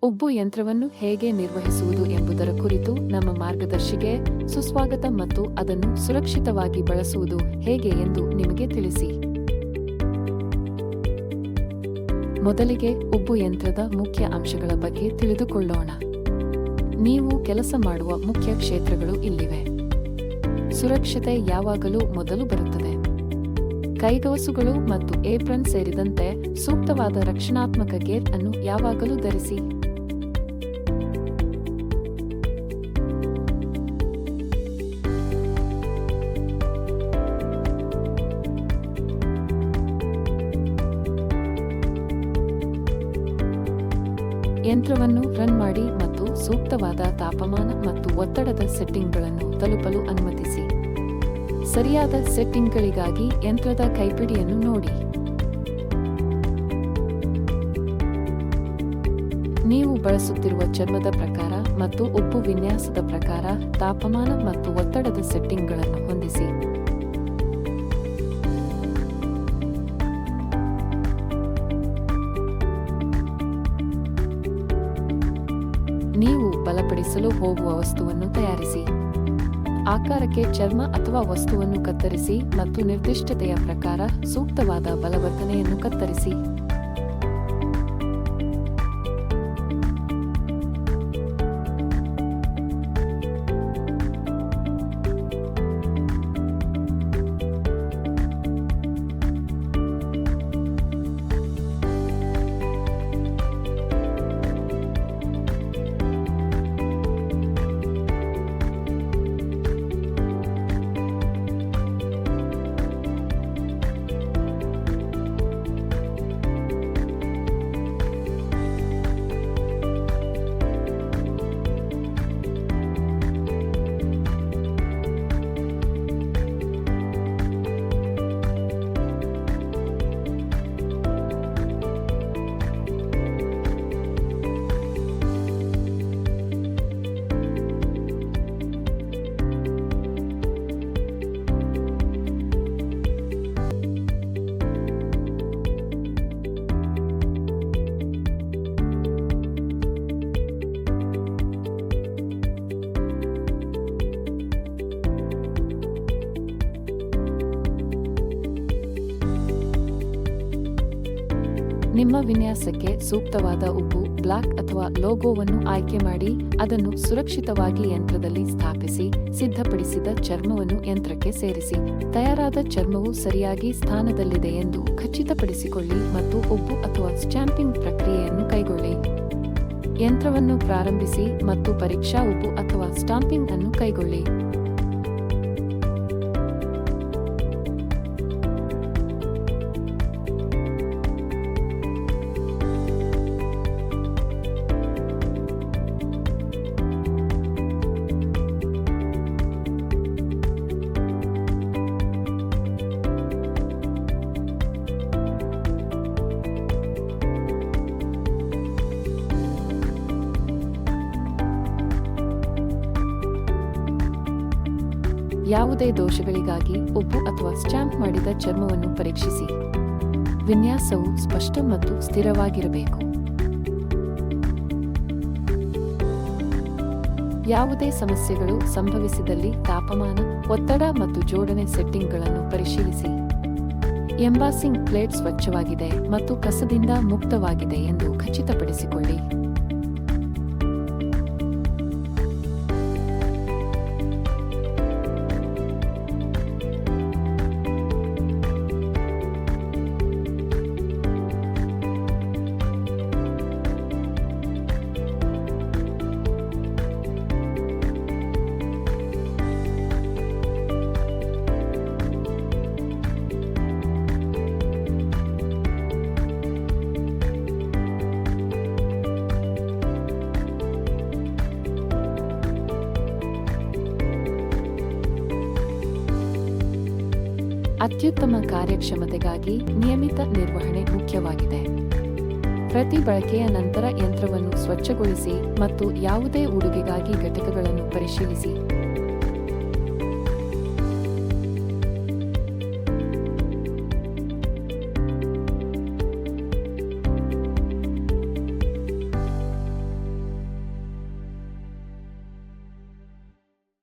ಉಬ್ಬು ಯಂತ್ರವನ್ನು ಹೇಗೆ ನಿರ್ವಹಿಸುವುದು ಎಂಬುದರ ಕುರಿತು ನಮ್ಮ ಮಾರ್ಗದರ್ಶಿಗೆ ಸುಸ್ವಾಗತ ಮತ್ತು ಅದನ್ನು ಸುರಕ್ಷಿತವಾಗಿ ಬಳಸುವುದು ಹೇಗೆ ಎಂದು ನಿಮಗೆ ತಿಳಿಸಿ. ಮೊದಲಿಗೆ ಉಬ್ಬು ಯಂತ್ರದ ಮುಖ್ಯ ಅಂಶಗಳ ಬಗ್ಗೆ ತಿಳಿದುಕೊಳ್ಳೋಣ. ನೀವು ಕೆಲಸ ಮಾಡುವ ಮುಖ್ಯ ಕ್ಷೇತ್ರಗಳು ಇಲ್ಲಿವೆ. ಸುರಕ್ಷತೆ ಯಾವಾಗಲೂ ಮೊದಲು ಬರುತ್ತದೆ. ಕೈಗವಸುಗಳು ಮತ್ತು ಏಪ್ರನ್ ಸೇರಿದಂತೆ ಸೂಕ್ತವಾದ ರಕ್ಷಣಾತ್ಮಕ ಗೇರ್ ಅನ್ನು ಯಾವಾಗಲೂ ಧರಿಸಿ. ಯಂತ್ರವನ್ನು ರನ್ ಮಾಡಿ ಮತ್ತು ಸೂಕ್ತವಾದ ತಾಪಮಾನ ಮತ್ತು ಒತ್ತಡದ ಸೆಟ್ಟಿಂಗ್ಗಳನ್ನು ತಲುಪಲು ಅನುಮತಿಸಿ. ಸರಿಯಾದ ಸೆಟ್ಟಿಂಗ್ಗಳಿಗಾಗಿ ಯಂತ್ರದ ಕೈಪಿಡಿಯನ್ನು ನೋಡಿ. ನೀವು ಬಳಸುತ್ತಿರುವ ಚರ್ಮದ ಪ್ರಕಾರ ಮತ್ತು ಉಬ್ಬು ವಿನ್ಯಾಸದ ಪ್ರಕಾರ ತಾಪಮಾನ ಮತ್ತು ಒತ್ತಡದ ಸೆಟ್ಟಿಂಗ್ಗಳನ್ನು ಹೊಂದಿಸಿ. ನೀವು ಬಲಪಡಿಸಲು ಹೋಗುವ ವಸ್ತುವನ್ನು ತಯಾರಿಸಿ. ಆಕಾರಕ್ಕೆ ಚರ್ಮ ಅಥವಾ ವಸ್ತುವನ್ನು ಕತ್ತರಿಸಿ ಮತ್ತು ನಿರ್ದಿಷ್ಟತೆಯ ಪ್ರಕಾರ ಸೂಕ್ತವಾದ ಬಲವರ್ತನೆಯನ್ನು ಕತ್ತರಿಸಿ. ನಿಮ್ಮ ವಿನ್ಯಾಸಕ್ಕೆ ಸೂಕ್ತವಾದ ಉಬ್ಬು ಬ್ಲಾಕ್ ಅಥವಾ ಲೋಗೋವನ್ನು ಆಯ್ಕೆ ಮಾಡಿ ಅದನ್ನು ಸುರಕ್ಷಿತವಾಗಿ ಯಂತ್ರದಲ್ಲಿ ಸ್ಥಾಪಿಸಿ. ಸಿದ್ಧಪಡಿಸಿದ ಚರ್ಮವನ್ನು ಯಂತ್ರಕ್ಕೆ ಸೇರಿಸಿ. ತಯಾರಾದ ಚರ್ಮವು ಸರಿಯಾಗಿ ಸ್ಥಾನದಲ್ಲಿದೆ ಎಂದು ಖಚಿತಪಡಿಸಿಕೊಳ್ಳಿ ಮತ್ತು ಉಬ್ಬು ಅಥವಾ ಸ್ಟ್ಯಾಂಪಿಂಗ್ ಪ್ರಕ್ರಿಯೆಯನ್ನು ಕೈಗೊಳ್ಳಿ. ಯಂತ್ರವನ್ನು ಪ್ರಾರಂಭಿಸಿ ಮತ್ತು ಪರೀಕ್ಷಾ ಉಬ್ಬು ಅಥವಾ ಸ್ಟಾಂಪಿಂಗ್ ಅನ್ನು ಕೈಗೊಳ್ಳಿ. ಯಾವುದೇ ದೋಷಗಳಿಗಾಗಿ ಉಬ್ಬು ಅಥವಾ ಸ್ಟ್ಯಾಂಪ್ ಮಾಡಿದ ಚರ್ಮವನ್ನು ಪರೀಕ್ಷಿಸಿ. ವಿನ್ಯಾಸವು ಸ್ಪಷ್ಟ ಮತ್ತು ಸ್ಥಿರವಾಗಿರಬೇಕು. ಯಾವುದೇ ಸಮಸ್ಯೆಗಳು ಸಂಭವಿಸಿದಲ್ಲಿ ತಾಪಮಾನ, ಒತ್ತಡ ಮತ್ತು ಜೋಡಣೆ ಸೆಟ್ಟಿಂಗ್ಗಳನ್ನು ಪರಿಶೀಲಿಸಿ. ಎಂಬಾಸಿಂಗ್ ಪ್ಲೇಟ್ ಸ್ವಚ್ಛವಾಗಿದೆ ಮತ್ತು ಕಸದಿಂದ ಮುಕ್ತವಾಗಿದೆ ಎಂದು ಖಚಿತಪಡಿಸಿಕೊಳ್ಳಿ. ಅತ್ಯುತ್ತಮ ಕಾರ್ಯಕ್ಷಮತೆಗಾಗಿ ನಿಯಮಿತ ನಿರ್ವಹಣೆ ಮುಖ್ಯವಾಗಿದೆ. ಪ್ರತಿ ಬಳಕೆಯ ನಂತರ ಯಂತ್ರವನ್ನು ಸ್ವಚ್ಛಗೊಳಿಸಿ ಮತ್ತು ಯಾವುದೇ ಉಡುಗೆಗಾಗಿ ಘಟಕಗಳನ್ನು ಪರಿಶೀಲಿಸಿ.